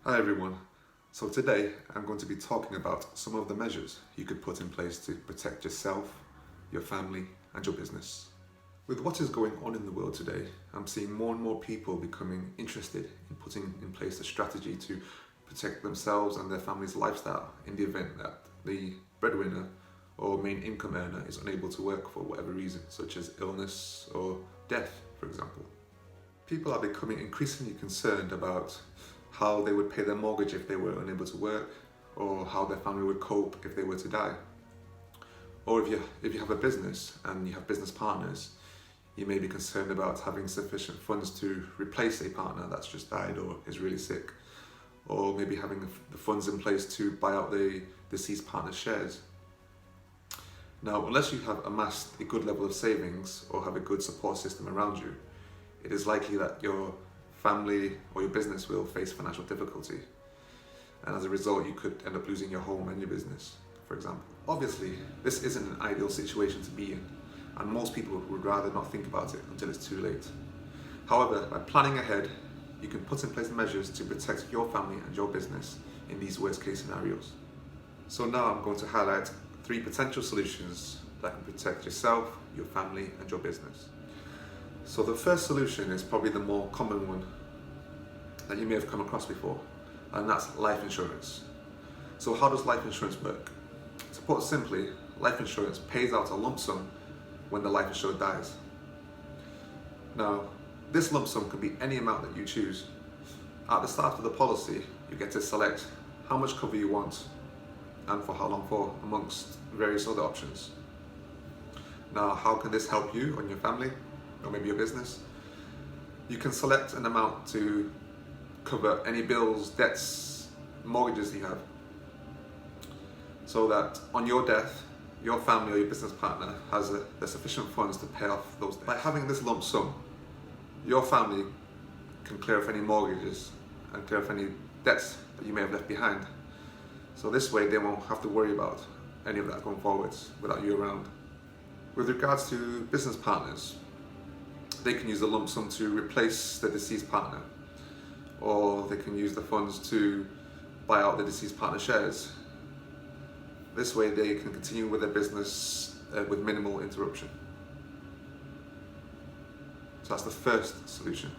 Hi everyone. So today I'm going to be talking about some of the measures you could put in place to protect yourself, your family and your business. With what is going on in the world today, I'm seeing more and more people becoming interested in putting in place a strategy to protect themselves and their family's lifestyle in the event that the breadwinner or main income earner is unable to work for whatever reason, such as illness or death, for example. People are becoming increasingly concerned about how they would pay their mortgage if they were unable to work, or how their family would cope if they were to die. Or if you have a business and you have business partners, you may be concerned about having sufficient funds to replace a partner that's just died or is really sick, or maybe having the funds in place to buy out the deceased partner's shares. Now, unless you have amassed a good level of savings or have a good support system around you, it is likely that your family or your business will face financial difficulty, and as a result you could end up losing your home and your business, for example. Obviously, this isn't an ideal situation to be in, and most people would rather not think about it until it's too late. However, by planning ahead, you can put in place measures to protect your family and your business in these worst case scenarios. So now I'm going to highlight 3 potential solutions that can protect yourself, your family and your business. So the first solution is probably the more common one that you may have come across before, and that's life insurance. So how does life insurance work? To put it simply, life insurance pays out a lump sum when the life insured dies. Now, this lump sum can be any amount that you choose. At the start of the policy, you get to select how much cover you want and for how long for, amongst various other options. Now, how can this help you and your family, or maybe your business? You can select an amount to cover any bills, debts, mortgages you have, so that on your death, your family or your business partner has the sufficient funds to pay off those debts. By having this lump sum, your family can clear off any mortgages and clear off any debts that you may have left behind. So this way they won't have to worry about any of that going forwards without you around. With regards to business partners, they can use the lump sum to replace the deceased partner, or they can use the funds to buy out the deceased partner shares. This way they can continue with their business with minimal interruption. So that's the first solution.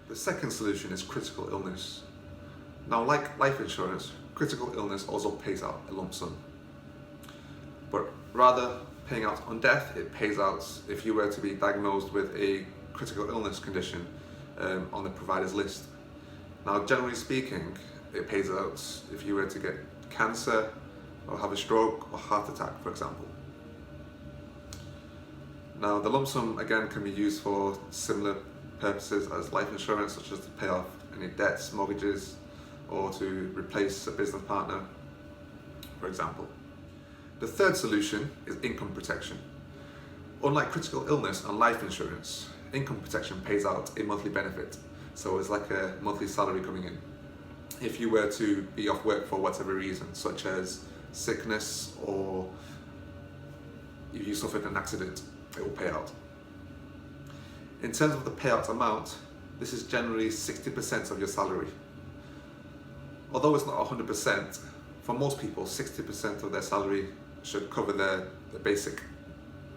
The second solution is critical illness. Now, like life insurance, critical illness also pays out a lump sum. But rather paying out on death, it pays out if you were to be diagnosed with a critical illness condition on the provider's list. Now, generally speaking, it pays out if you were to get cancer or have a stroke or heart attack, for example. Now, the lump sum again can be used for similar purposes as life insurance, such as to pay off any debts, mortgages, or to replace a business partner, for example. The third solution is income protection. Unlike critical illness and life insurance, income protection pays out a monthly benefit. So it's like a monthly salary coming in. If you were to be off work for whatever reason, such as sickness, or if you suffered an accident, it will pay out. In terms of the payout amount, this is generally 60% of your salary. Although it's not 100%, for most people, 60% of their salary should cover their basic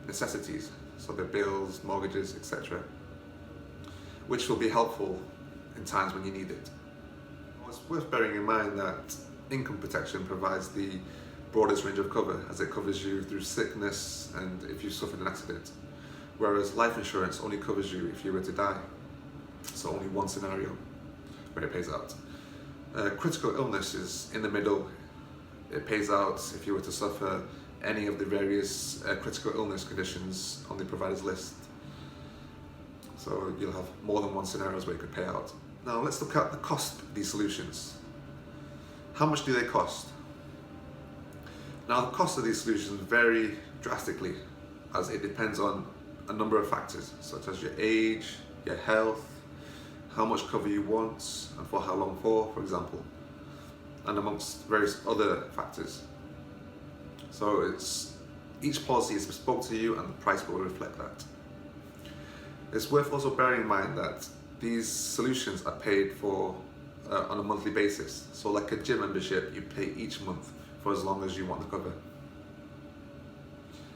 necessities, so their bills, mortgages, etc., which will be helpful in times when you need it. It's worth bearing in mind that income protection provides the broadest range of cover, as it covers you through sickness and if you suffered an accident, whereas life insurance only covers you if you were to die, so only one scenario when it pays out. Critical illness is in the middle. It pays out if you were to suffer any of the various critical illness conditions on the provider's list. So you'll have more than one scenarios where it could pay out. Now let's look at the cost of these solutions. How much do they cost? Now, the cost of these solutions vary drastically, as it depends on a number of factors, such as your age, your health, how much cover you want, and for how long for example, and amongst various other factors. So each policy is bespoke to you, and the price will reflect that. It's worth also bearing in mind that these solutions are paid for on a monthly basis. So like a gym membership, you pay each month for as long as you want the cover.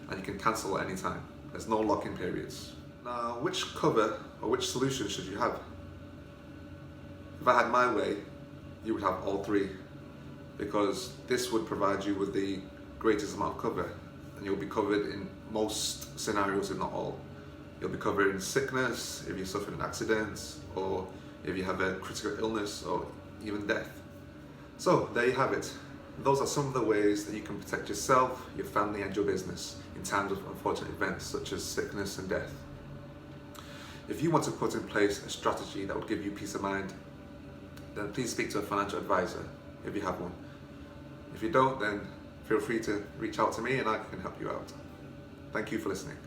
And you can cancel at any time. There's no lock-in periods. Now, which cover or which solution should you have? If I had my way, you would have all three, because this would provide you with the greatest amount of cover, and you'll be covered in most scenarios, if not all. You'll be covered in sickness, if you suffer an accident, or if you have a critical illness, or even death. So there you have it. Those are some of the ways that you can protect yourself, your family and your business in times of unfortunate events such as sickness and death. If you want to put in place a strategy that would give you peace of mind, then please speak to a financial advisor if you have one. If you don't, then feel free to reach out to me and I can help you out. Thank you for listening.